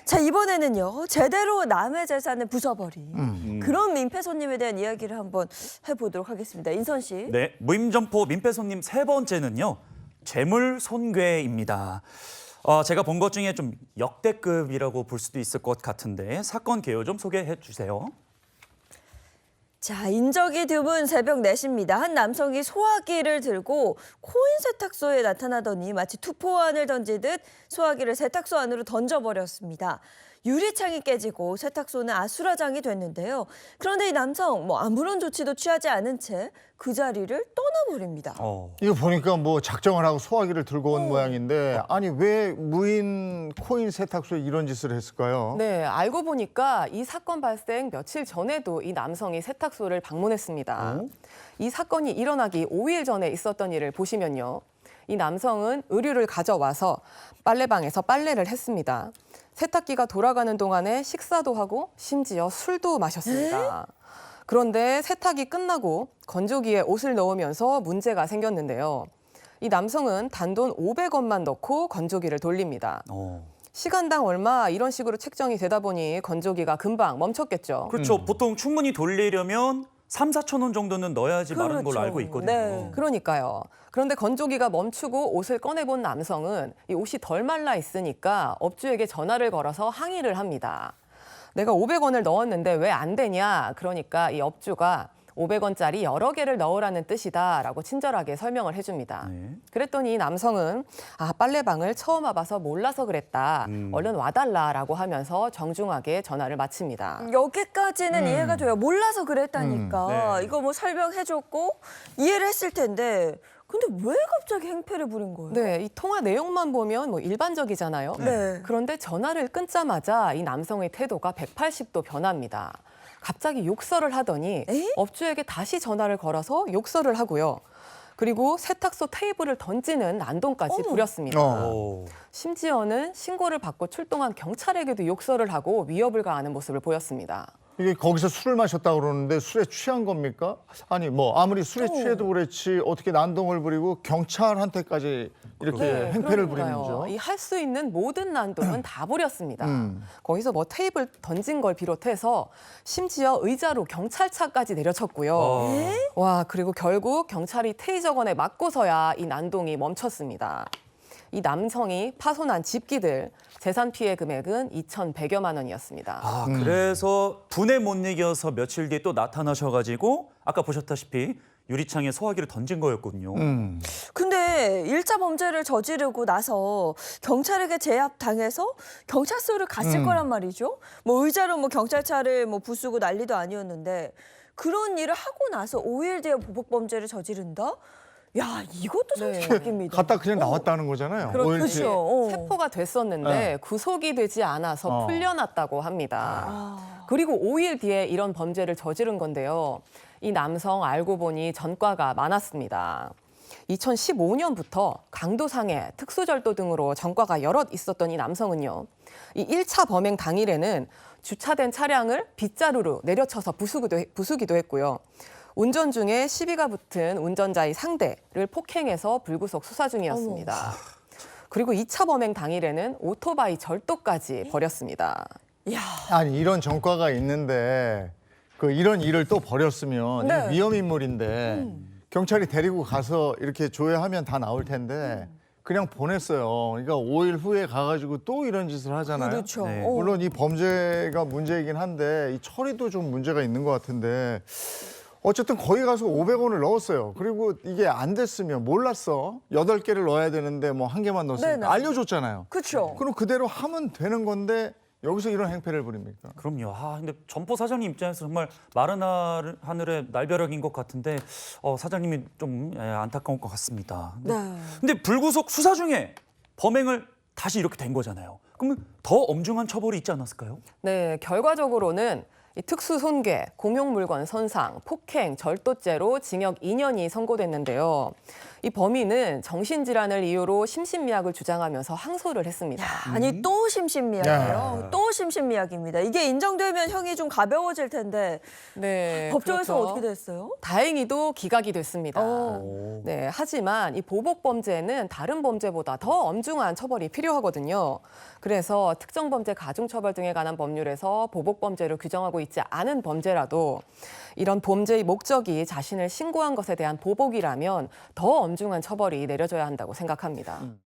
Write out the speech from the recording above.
자, 이번에는요. 제대로 남의 재산을 부숴버린 그런 민폐 손님에 대한 이야기를 한번 해보도록 하겠습니다. 인선 씨. 네, 무임점포 민폐 손님 세 번째는요. 재물 손괴입니다. 제가 본 것 중에 좀 역대급이라고 볼 수도 있을 것 같은데 사건 개요 좀 소개해 주세요. 자, 인적이 드문 새벽 4시입니다. 한 남성이 소화기를 들고 코인 세탁소에 나타나더니 마치 투포환을 던지듯 소화기를 세탁소 안으로 던져버렸습니다. 유리창이 깨지고 세탁소는 아수라장이 됐는데요. 그런데 이 남성 아무런 조치도 취하지 않은 채 그 자리를 떠나버립니다. 이거 보니까 뭐 작정을 하고 소화기를 들고 온 모양인데 아니 왜 무인 코인 세탁소에 이런 짓을 했을까요? 네, 알고 보니까 이 사건 발생 며칠 전에도 이 남성이 세탁소를 방문했습니다. 이 사건이 일어나기 5일 전에 있었던 일을 보시면요. 이 남성은 의류를 가져와서 빨래방에서 빨래를 했습니다. 세탁기가 돌아가는 동안에 식사도 하고 심지어 술도 마셨습니다. 그런데 세탁이 끝나고 건조기에 옷을 넣으면서 문제가 생겼는데요. 이 남성은 단돈 500원만 넣고 건조기를 돌립니다. 시간당 얼마 이런 식으로 책정이 되다 보니 건조기가 금방 멈췄겠죠. 그렇죠. 보통 충분히 돌리려면 3, 4천 원 정도는 넣어야지 마르는 걸로 그렇죠. 알고 있거든요. 네. 그러니까요. 그런데 건조기가 멈추고 옷을 꺼내본 남성은 이 옷이 덜 말라 있으니까 업주에게 전화를 걸어서 항의를 합니다. 내가 500원을 넣었는데 왜 안 되냐? 그러니까 이 업주가 500원짜리 여러 개를 넣으라는 뜻이다라고 친절하게 설명을 해줍니다. 네. 그랬더니 이 남성은 빨래방을 처음 와봐서 몰라서 그랬다. 얼른 와달라라고 하면서 정중하게 전화를 마칩니다. 여기까지는 이해가 돼요. 몰라서 그랬다니까. 네. 이거 뭐 설명해줬고 이해를 했을 텐데 근데 왜 갑자기 행패를 부린 거예요? 네, 이 통화 내용만 보면 뭐 일반적이잖아요. 네. 그런데 전화를 끊자마자 이 남성의 태도가 180도 변합니다. 갑자기 욕설을 하더니 에? 업주에게 다시 전화를 걸어서 욕설을 하고요. 그리고 세탁소 테이블을 던지는 난동까지 어머. 부렸습니다. 오. 심지어는 신고를 받고 출동한 경찰에게도 욕설을 하고 위협을 가하는 모습을 보였습니다. 이게 거기서 술을 마셨다고 그러는데 술에 취한 겁니까? 아니 뭐 아무리 술에 취해도 그렇지 어떻게 난동을 부리고 경찰한테까지 이렇게 행패를 부리는 거죠? 이 할 수 있는 모든 난동은 다 부렸습니다. 거기서 뭐 테이블 던진 걸 비롯해서 심지어 의자로 경찰차까지 내려쳤고요. 와, 그리고 결국 경찰이 테이저건에 맞고서야 이 난동이 멈췄습니다. 이 남성이 파손한 집기들 재산 피해 금액은 2,100여만 원이었습니다. 그래서 분에 못 이겨서 며칠 뒤에 또 나타나셔가지고 아까 보셨다시피 유리창에 소화기를 던진 거였거든요. 근데 1차 범죄를 저지르고 나서 경찰에게 제압당해서 경찰서를 갔을 거란 말이죠. 뭐 의자로 뭐 경찰차를 뭐 부수고 난리도 아니었는데 그런 일을 하고 나서 5일 뒤에 보복 범죄를 저지른다? 야, 이것도 솔직히 웃깁니다. 갔다 그냥 나왔다는 거잖아요. 오일 뒤에. 그렇죠. 체포가 됐었는데 구속이 되지 않아서 풀려났다고 합니다. 그리고 5일 뒤에 이런 범죄를 저지른 건데요. 이 남성 알고 보니 전과가 많았습니다. 2015년부터 강도상해, 특수절도 등으로 전과가 여럿 있었던 이 남성은요. 이 1차 범행 당일에는 주차된 차량을 빗자루로 내려쳐서 부수기도 했고요. 운전 중에 시비가 붙은 운전자의 상대를 폭행해서 불구속 수사 중이었습니다. 그리고 2차 범행 당일에는 오토바이 절도까지 벌였습니다. 야, 아니 이런 전과가 있는데 이런 일을 또 벌였으면 네. 위험 인물인데 경찰이 데리고 가서 이렇게 조회하면 다 나올 텐데 그냥 보냈어요. 그러니까 5일 후에 가가지고 또 이런 짓을 하잖아요. 그렇죠. 네. 물론 이 범죄가 문제이긴 한데 이 처리도 좀 문제가 있는 것 같은데 어쨌든 거기 가서 500원을 넣었어요. 그리고 이게 안 됐으면 몰랐어. 8개를 넣어야 되는데 뭐 1개만 넣었으니까 네네. 알려줬잖아요. 그렇죠. 그럼 그대로 하면 되는 건데 여기서 이런 행패를 부립니까? 그럼요. 근데 점포 사장님 입장에서 정말 마른 하늘의 날벼락인 것 같은데 사장님이 좀 안타까울 것 같습니다. 네. 근데 불구속 수사 중에 범행을 다시 이렇게 된 거잖아요. 그러면 더 엄중한 처벌이 있지 않았을까요? 네, 결과적으로는 이 특수손괴, 공용물건 손상, 폭행, 절도죄로 징역 2년이 선고됐는데요. 이 범인은 정신질환을 이유로 심신미약을 주장하면서 항소를 했습니다. 아니 또 심신미약이에요. 야. 또 심신미약입니다. 이게 인정되면 형이 좀 가벼워질 텐데 네, 법정에서 그렇죠. 어떻게 됐어요? 다행히도 기각이 됐습니다. 오. 네, 하지만 이 보복 범죄는 다른 범죄보다 더 엄중한 처벌이 필요하거든요. 그래서 특정 범죄 가중 처벌 등에 관한 법률에서 보복 범죄를 규정하고 있지 않은 범죄라도 이런 범죄의 목적이 자신을 신고한 것에 대한 보복이라면 더 엄중한 처벌이 내려져야 한다고 생각합니다.